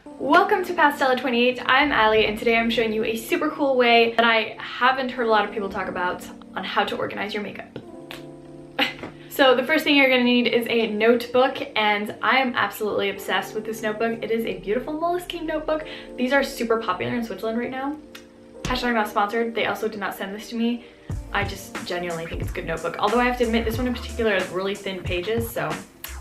Welcome to Pastella28. I'm Allie and today I'm showing you a super cool way that I haven't heard a lot of people talk about on how to organize your makeup. So the first thing you're going to need is a notebook, and I am absolutely obsessed with this notebook. It is a beautiful moleskine notebook. These are super popular in Switzerland right now. Hashtag not sponsored. They also did not send this to me. I just genuinely think it's a good notebook. Although I have to admit this one in particular has really thin pages, so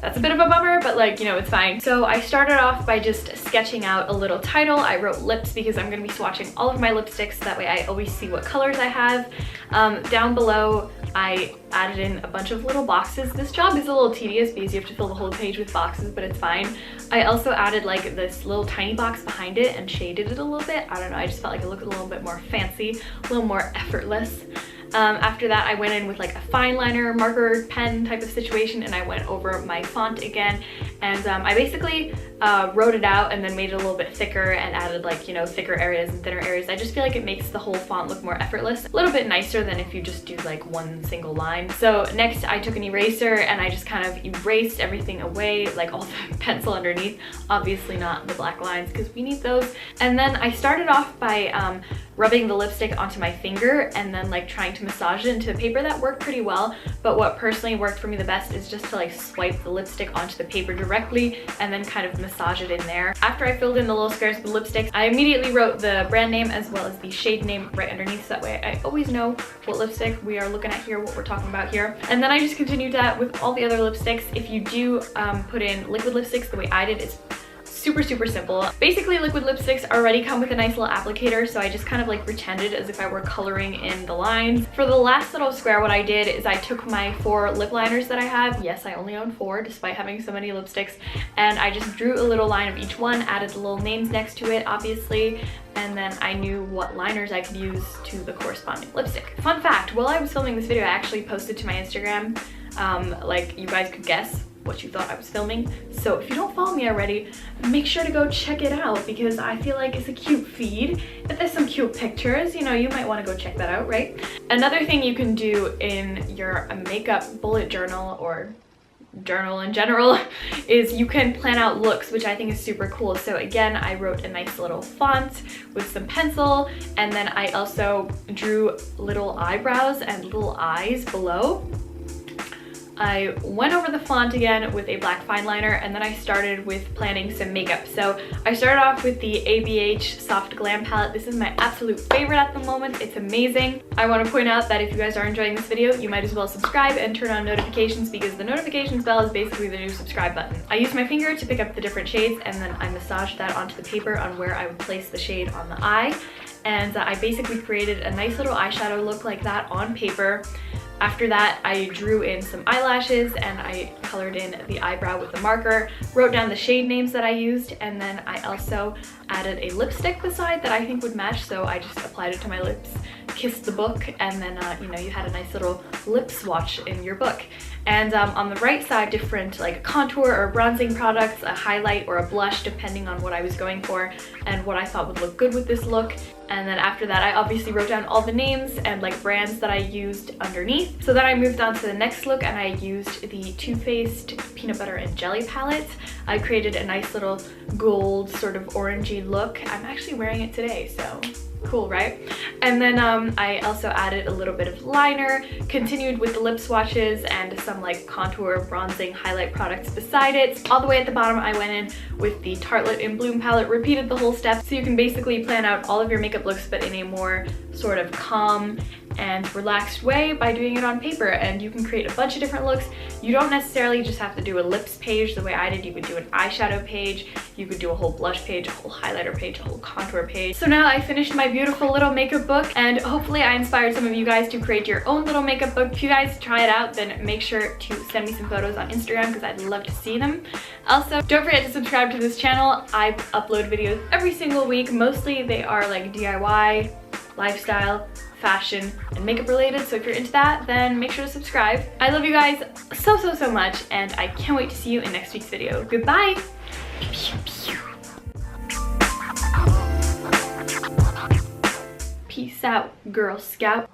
that's a bit of a bummer, but like, you know, it's fine. So I started off by just sketching out a little title. I wrote lips because I'm going to be swatching all of my lipsticks. That way I always see what colors I have. Down below, I added in a bunch of little boxes. This job is a little tedious because you have to fill the whole page with boxes, but it's fine. I also added like this little tiny box behind it and shaded it a little bit. I don't know, I just felt like it looked a little bit more fancy, a little more effortless. After that, I went in with like a fine liner, marker, pen type of situation, and I went over my font again. And I basically wrote it out and then made it a little bit thicker and added like, you know, thicker areas and thinner areas. I just feel like it makes the whole font look more effortless. A little bit nicer than if you just do like one single line. So next I took an eraser and I just kind of erased everything away, like all the pencil underneath. Obviously not the black lines because we need those. And then I started off by rubbing the lipstick onto my finger and then like trying to massage it into the paper. That worked pretty well, but what personally worked for me the best is just to like swipe the lipstick onto the paper directly and then kind of massage it in there. After I filled in the little squares with lipsticks, I immediately wrote the brand name as well as the shade name right underneath, so that way I always know what lipstick we are looking at here, what we're talking about here. And then I just continued that with all the other lipsticks. If you do put in liquid lipsticks the way I did, it's super simple. Basically, liquid lipsticks already come with a nice little applicator, so I just kind of like pretended as if I were coloring in the lines. For the last little square, what I did is I took my 4 lip liners that I have. Yes, I only own 4 despite having so many lipsticks, and I just drew a little line of each one, added the little names next to it, obviously, and then I knew what liners I could use to the corresponding lipstick. Fun fact, while I was filming this video, I actually posted to my Instagram, like you guys could guess what you thought I was filming. So if you don't follow me already, make sure to go check it out because I feel like it's a cute feed. If there's some cute pictures, you know, you might want to go check that out, right? Another thing you can do in your makeup bullet journal or journal in general is you can plan out looks, which I think is super cool. So again, I wrote a nice little font with some pencil, and then I also drew little eyebrows and little eyes below. I went over the font again with a black fine liner, and then I started with planning some makeup. So I started off with the ABH Soft Glam palette. This is my absolute favorite at the moment. It's amazing. I want to point out that if you guys are enjoying this video, you might as well subscribe and turn on notifications because the notifications bell is basically the new subscribe button. I used my finger to pick up the different shades, and then I massaged that onto the paper on where I would place the shade on the eye. And I basically created a nice little eyeshadow look like that on paper. After that, I drew in some eyelashes and I colored in the eyebrow with a marker, wrote down the shade names that I used, and then I also added a lipstick beside that I think would match, so I just applied it to my lips, kissed the book, and then, you know, you had a nice little lip swatch in your book. And on the right side, different like contour or bronzing products, a highlight or a blush, depending on what I was going for and what I thought would look good with this look. And then after that, I obviously wrote down all the names and like brands that I used underneath. So then I moved on to the next look and I used the Too Faced Peanut Butter and Jelly palette. I created a nice little gold sort of orangey look. I'm actually wearing it today, so cool, right? And then I also added a little bit of liner, continued with the lip swatches and some like contour, bronzing, highlight products beside it. All the way at the bottom, I went in with the Tartelette in Bloom palette, repeated the whole step, so you can basically plan out all of your makeup looks but in a more sort of calm and relaxed way by doing it on paper. And you can create a bunch of different looks. You don't necessarily just have to do a lips page the way I did. You could do an eyeshadow page, you could do a whole blush page, a whole highlighter page, a whole contour page. So now I finished my beautiful little makeup book, and hopefully I inspired some of you guys to create your own little makeup book. If you guys try it out, then make sure to send me some photos on Instagram because I'd love to see them. Also, don't forget to subscribe to this channel. I upload videos every single week. Mostly they are like DIY, lifestyle, fashion, and makeup related, so if you're into that, then make sure to subscribe. I love you guys so much, and I can't wait to see you in next week's video. Goodbye! Peace out, Girl Scout.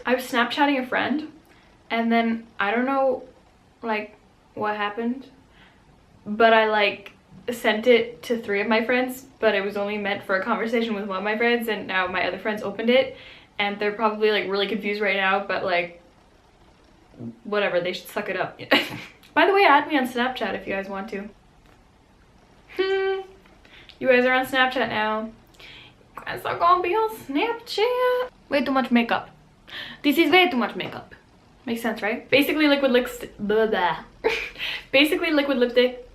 I was Snapchatting a friend, and then I don't know like what happened, but I like sent it to 3 of my friends, but it was only meant for a conversation with one of my friends, and now my other friends opened it and they're probably like really confused right now, but like whatever, they should suck it up. By the way, add me on Snapchat if you guys want to. You guys are on Snapchat now. You guys are gonna be on Snapchat. Way too much makeup. This is way too much makeup. Makes sense, right? Basically liquid lipstick. Basically liquid lipstick